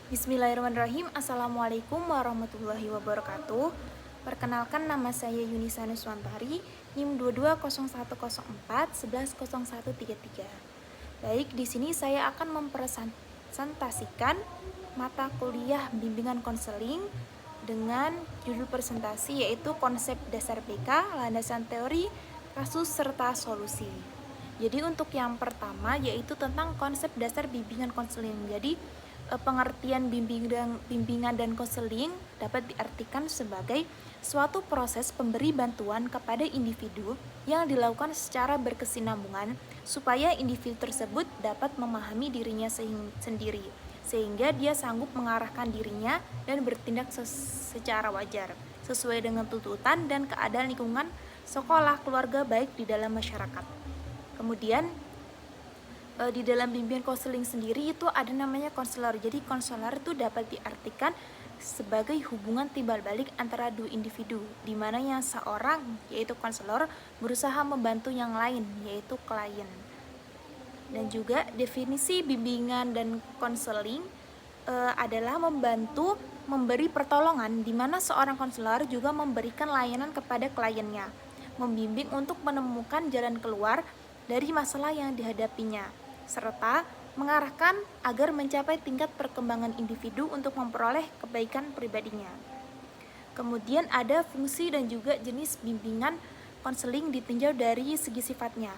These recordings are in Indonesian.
Bismillahirrahmanirrahim. Assalamualaikum warahmatullahi wabarakatuh. Perkenalkan, nama saya Yunisa Nuswantari, NIM 220104 110133. Baik, di sini saya akan mempresentasikan mata kuliah bimbingan konseling dengan judul presentasi yaitu konsep dasar BK, landasan teori, kasus serta solusi. Jadi untuk yang pertama yaitu tentang konsep dasar bimbingan konseling. Jadi pengertian bimbingan dan konseling dapat diartikan sebagai suatu proses pemberi bantuan kepada individu yang dilakukan secara berkesinambungan supaya individu tersebut dapat memahami dirinya sendiri sehingga dia sanggup mengarahkan dirinya dan bertindak secara wajar sesuai dengan tuntutan dan keadaan lingkungan sekolah, keluarga, baik di dalam masyarakat. Kemudian di dalam bimbingan konseling sendiri itu ada namanya konselor. Jadi konselor itu dapat diartikan sebagai hubungan timbal balik antara dua individu, di mana yang seorang yaitu konselor berusaha membantu yang lain yaitu klien. Dan juga definisi bimbingan dan konseling adalah membantu memberi pertolongan, di mana seorang konselor juga memberikan layanan kepada kliennya, membimbing untuk menemukan jalan keluar dari masalah yang dihadapinya, serta mengarahkan agar mencapai tingkat perkembangan individu untuk memperoleh kebaikan pribadinya. Kemudian ada fungsi dan juga jenis bimbingan konseling ditinjau dari segi sifatnya.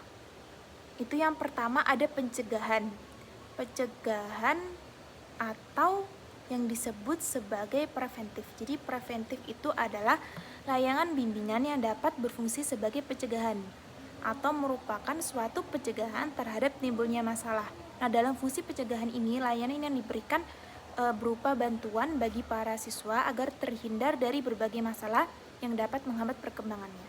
Itu yang pertama ada pencegahan. Pencegahan atau yang disebut sebagai preventif. Jadi preventif itu adalah layanan bimbingan yang dapat berfungsi sebagai pencegahan atau merupakan suatu pencegahan terhadap timbulnya masalah. Nah, dalam fungsi pencegahan ini, layanan yang diberikan berupa bantuan bagi para siswa agar terhindar dari berbagai masalah yang dapat menghambat perkembangannya.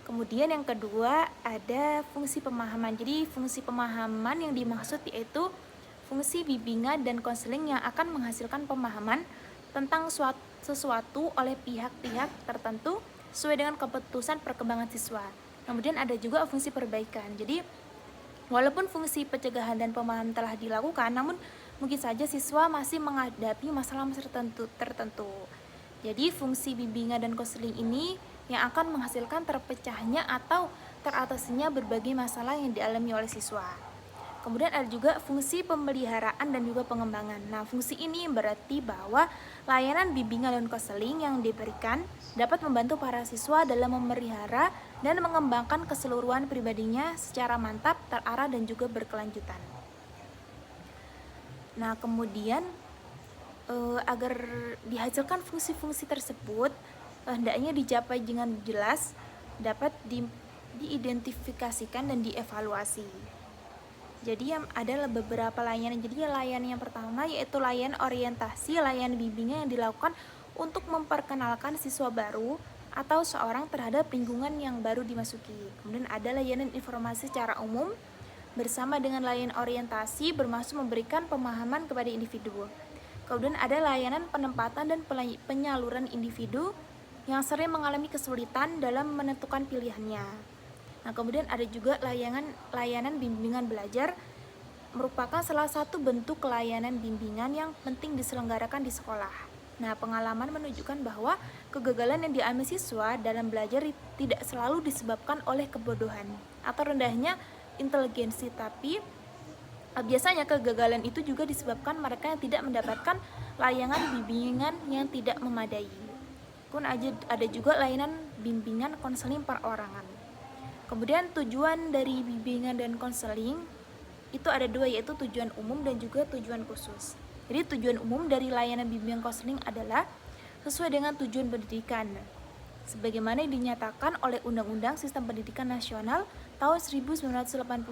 Kemudian yang kedua ada fungsi pemahaman. Jadi fungsi pemahaman yang dimaksud yaitu fungsi bimbingan dan konseling yang akan menghasilkan pemahaman tentang sesuatu oleh pihak-pihak tertentu sesuai dengan keputusan perkembangan siswa. Kemudian ada juga fungsi perbaikan. Jadi walaupun fungsi pencegahan dan pemahaman telah dilakukan, namun mungkin saja siswa masih menghadapi masalah-masalah tertentu. Jadi fungsi bimbingan dan konseling ini yang akan menghasilkan terpecahnya atau teratasinya berbagai masalah yang dialami oleh siswa. Kemudian ada juga fungsi pemeliharaan dan juga pengembangan. Nah, fungsi ini berarti bahwa layanan bimbingan dan konseling yang diberikan dapat membantu para siswa dalam memelihara dan mengembangkan keseluruhan pribadinya secara mantap, terarah, dan juga berkelanjutan. Nah, kemudian agar dihasilkan fungsi-fungsi tersebut, hendaknya dicapai dengan jelas, dapat diidentifikasikan dan dievaluasi. Jadi yang ada beberapa layanan. Jadi layanan yang pertama yaitu layanan orientasi, layanan bimbingan yang dilakukan untuk memperkenalkan siswa baru atau seorang terhadap lingkungan yang baru dimasuki. Kemudian ada layanan informasi secara umum bersama dengan layanan orientasi bermaksud memberikan pemahaman kepada individu. Kemudian ada layanan penempatan dan penyaluran individu yang sering mengalami kesulitan dalam menentukan pilihannya. Nah, kemudian ada juga layanan bimbingan belajar, merupakan salah satu bentuk layanan bimbingan yang penting diselenggarakan di sekolah. Nah, pengalaman menunjukkan bahwa kegagalan yang dialami siswa dalam belajar tidak selalu disebabkan oleh kebodohan atau rendahnya inteligensi, tapi biasanya kegagalan itu juga disebabkan mereka yang tidak mendapatkan layanan bimbingan yang tidak memadai. Kemudian ada juga layanan bimbingan konseling perorangan. Kemudian tujuan dari bimbingan dan konseling itu ada dua, yaitu tujuan umum dan juga tujuan khusus. Jadi tujuan umum dari layanan bimbingan konseling adalah sesuai dengan tujuan pendidikan, sebagaimana dinyatakan oleh Undang-Undang Sistem Pendidikan Nasional tahun 1989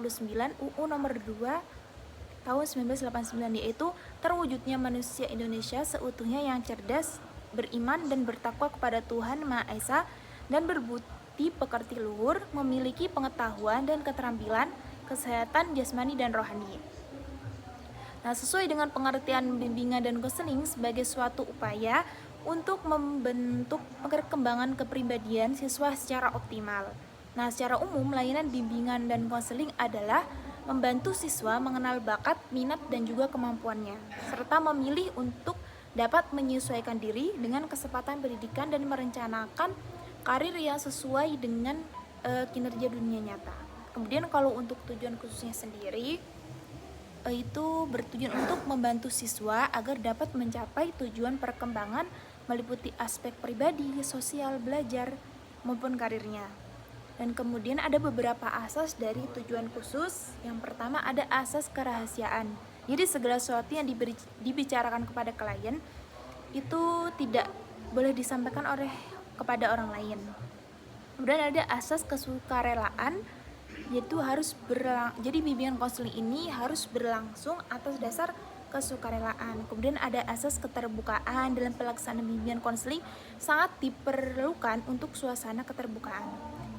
UU nomor 2 tahun 1989, yaitu terwujudnya manusia Indonesia seutuhnya yang cerdas, beriman dan bertakwa kepada Tuhan Maha Esa dan berbudi pekerti luhur, memiliki pengetahuan dan keterampilan, kesehatan jasmani dan rohani. Nah, sesuai dengan pengertian bimbingan dan konseling sebagai suatu upaya untuk membentuk perkembangan kepribadian siswa secara optimal. Nah, secara umum layanan bimbingan dan konseling adalah membantu siswa mengenal bakat, minat, dan juga kemampuannya, serta memilih untuk dapat menyesuaikan diri dengan kesempatan pendidikan dan merencanakan karir yang sesuai dengan kinerja dunia nyata. Kemudian kalau untuk tujuan khususnya sendiri, itu bertujuan untuk membantu siswa agar dapat mencapai tujuan perkembangan meliputi aspek pribadi, sosial, belajar, maupun karirnya. Dan kemudian ada beberapa asas dari tujuan khusus. Yang pertama ada asas kerahasiaan. Jadi segala sesuatu yang dibicarakan kepada klien itu tidak boleh disampaikan kepada orang lain. Kemudian ada asas kesukarelaan, yaitu jadi bimbingan konseling ini harus berlangsung atas dasar kesukarelaan. Kemudian ada asas keterbukaan. Dalam pelaksanaan bimbingan konseling sangat diperlukan untuk suasana keterbukaan.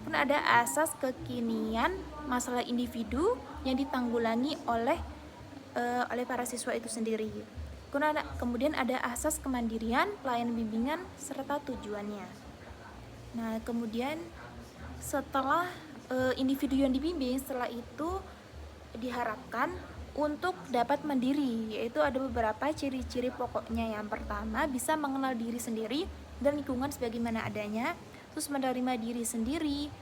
Kemudian ada asas kekinian masalah individu yang ditanggulangi oleh para siswa itu sendiri. Kemudian ada asas kemandirian, pelayanan bimbingan, serta tujuannya. Nah, kemudian setelah individu yang dibimbing, setelah itu diharapkan untuk dapat mandiri, yaitu ada beberapa ciri-ciri pokoknya. Yang pertama, bisa mengenal diri sendiri dan lingkungan sebagaimana adanya, terus menerima diri sendiri,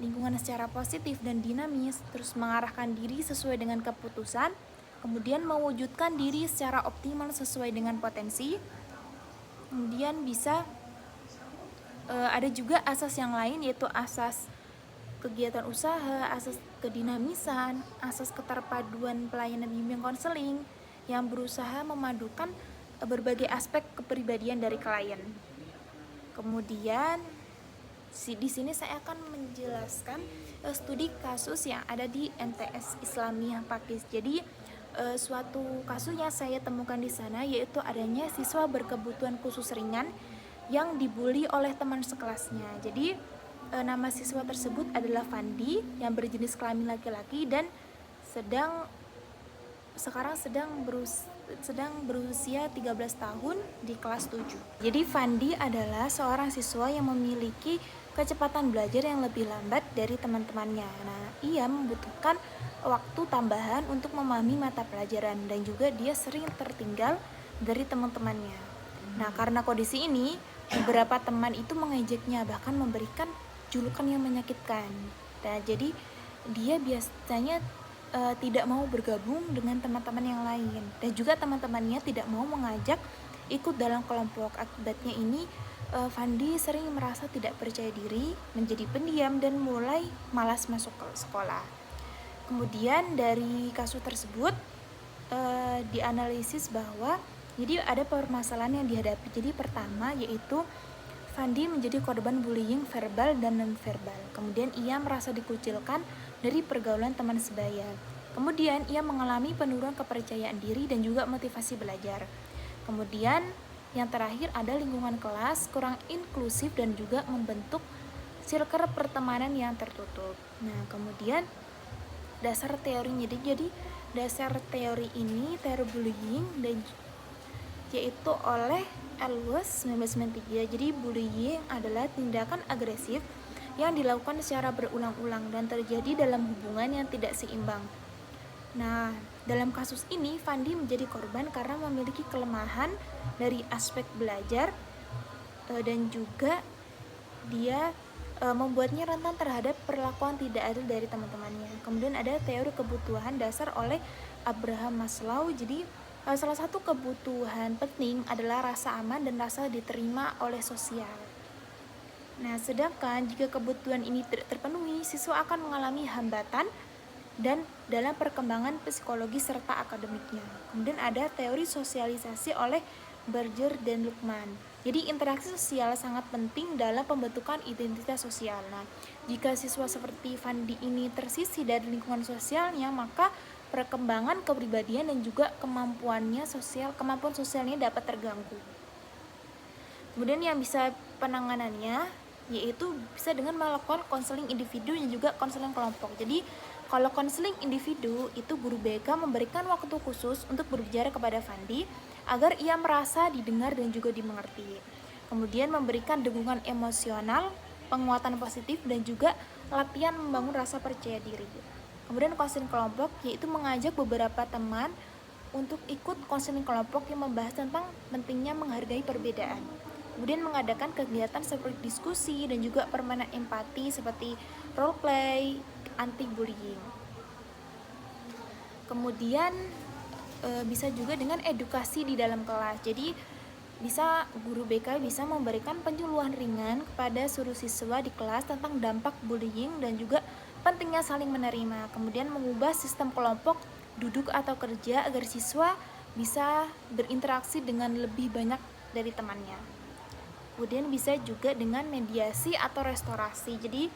lingkungan secara positif dan dinamis, terus mengarahkan diri sesuai dengan keputusan, kemudian mewujudkan diri secara optimal sesuai dengan potensi. Kemudian bisa ada juga asas yang lain, yaitu asas kegiatan usaha, asas kedinamisan, asas keterpaduan pelayanan bimbingan konseling yang berusaha memadukan berbagai aspek kepribadian dari klien. Kemudian di sini saya akan menjelaskan studi kasus yang ada di MTS Islamiyah Pakis. Jadi suatu kasus yang saya temukan di sana yaitu adanya siswa berkebutuhan khusus ringan yang dibully oleh teman sekelasnya. Jadi nama siswa tersebut adalah Fandi yang berjenis kelamin laki-laki dan sekarang sedang berusia 13 tahun di kelas 7. Jadi Fandi adalah seorang siswa yang memiliki kecepatan belajar yang lebih lambat dari teman-temannya. Nah, ia membutuhkan waktu tambahan untuk memahami mata pelajaran dan juga dia sering tertinggal dari teman-temannya. Nah, karena kondisi ini, beberapa teman itu mengejeknya, bahkan memberikan julukan yang menyakitkan. Nah, jadi dia biasanya tidak mau bergabung dengan teman-teman yang lain, dan juga teman-temannya tidak mau mengajak ikut dalam kelompok. Akibatnya ini Fandi sering merasa tidak percaya diri, menjadi pendiam, dan mulai malas masuk ke sekolah. Kemudian dari kasus tersebut dianalisis bahwa jadi ada permasalahan yang dihadapi. Jadi pertama yaitu Fandi menjadi korban bullying verbal dan non-verbal. Kemudian ia merasa dikucilkan dari pergaulan teman sebaya. Kemudian ia mengalami penurunan kepercayaan diri dan juga motivasi belajar. Kemudian yang terakhir ada lingkungan kelas kurang inklusif dan juga membentuk circle pertemanan yang tertutup. Nah, kemudian dasar teorinya, jadi dasar teori ini, teori bullying, dan yaitu oleh Ellsworth 1993. Jadi bullying adalah tindakan agresif yang dilakukan secara berulang-ulang dan terjadi dalam hubungan yang tidak seimbang. Nah, dalam kasus ini Fandi menjadi korban karena memiliki kelemahan dari aspek belajar dan juga dia membuatnya rentan terhadap perlakuan tidak adil dari teman-temannya. Kemudian ada teori kebutuhan dasar oleh Abraham Maslow. Jadi salah satu kebutuhan penting adalah rasa aman dan rasa diterima oleh sosial. Nah, sedangkan jika kebutuhan ini tidak terpenuhi, siswa akan mengalami hambatan dan dalam perkembangan psikologi serta akademiknya. Kemudian ada teori sosialisasi oleh Berger dan Luckman. Jadi interaksi sosial sangat penting dalam pembentukan identitas sosial. Nah, jika siswa seperti Fandi ini tersisih dari lingkungan sosialnya, maka perkembangan kepribadian dan juga kemampuan sosialnya dapat terganggu. Kemudian yang bisa penanganannya yaitu bisa dengan melakukan konseling individu dan juga konseling kelompok. Jadi kalau konseling individu itu guru BK memberikan waktu khusus untuk berbicara kepada Fandi agar ia merasa didengar dan juga dimengerti. Kemudian memberikan dukungan emosional, penguatan positif, dan juga latihan membangun rasa percaya diri. Kemudian konseling kelompok yaitu mengajak beberapa teman untuk ikut konseling kelompok yang membahas tentang pentingnya menghargai perbedaan. Kemudian mengadakan kegiatan seperti diskusi dan juga permainan empati seperti role play, anti bullying. Kemudian bisa juga dengan edukasi di dalam kelas. Jadi bisa guru BK bisa memberikan penyuluhan ringan kepada seluruh siswa di kelas tentang dampak bullying dan juga pentingnya saling menerima. Kemudian mengubah sistem kelompok duduk atau kerja agar siswa bisa berinteraksi dengan lebih banyak dari temannya. Kemudian bisa juga dengan mediasi atau restorasi. Jadi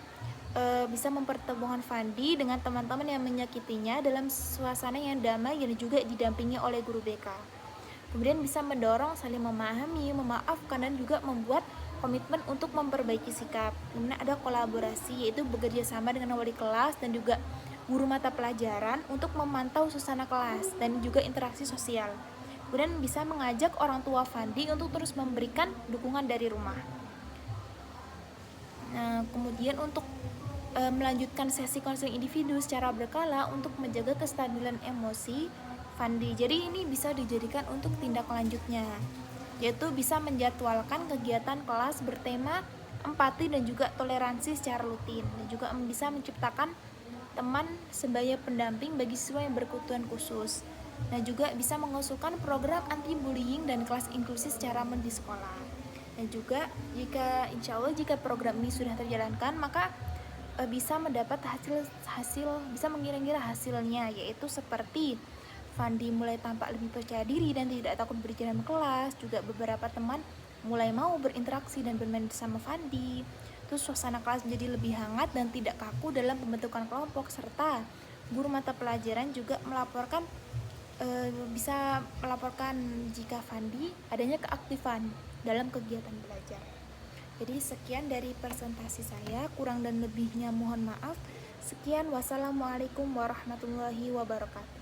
bisa mempertemukan Fandi dengan teman-teman yang menyakitinya dalam suasana yang damai dan juga didampingi oleh guru BK. Kemudian bisa mendorong saling memahami, memaafkan, dan juga membuat komitmen untuk memperbaiki sikap. Kemudian ada kolaborasi, yaitu bekerja sama dengan wali kelas dan juga guru mata pelajaran untuk memantau suasana kelas dan juga interaksi sosial. Kemudian bisa mengajak orang tua Fandi untuk terus memberikan dukungan dari rumah. Nah, kemudian untuk melanjutkan sesi konseling individu secara berkala untuk menjaga kestabilan emosi Fandi. Jadi ini bisa dijadikan untuk tindak lanjutnya, yaitu bisa menjadwalkan kegiatan kelas bertema empati dan juga toleransi secara rutin, dan juga bisa menciptakan teman sebagai pendamping bagi siswa yang berkebutuhan khusus. Nah, juga bisa mengusulkan program anti bullying dan kelas inklusi secara di sekolah. Dan juga insya Allah jika program ini sudah terjalankan, maka bisa mendapat hasil bisa mengira-ngira hasilnya, yaitu seperti Fandi mulai tampak lebih percaya diri dan tidak takut berbicara dalam kelas. Juga beberapa teman mulai mau berinteraksi dan bermain bersama Fandi. Terus suasana kelas menjadi lebih hangat dan tidak kaku dalam pembentukan kelompok, serta guru mata pelajaran juga bisa melaporkan jika Fandi adanya keaktifan dalam kegiatan belajar. Jadi sekian dari presentasi saya, kurang dan lebihnya mohon maaf. Sekian, wassalamualaikum warahmatullahi wabarakatuh.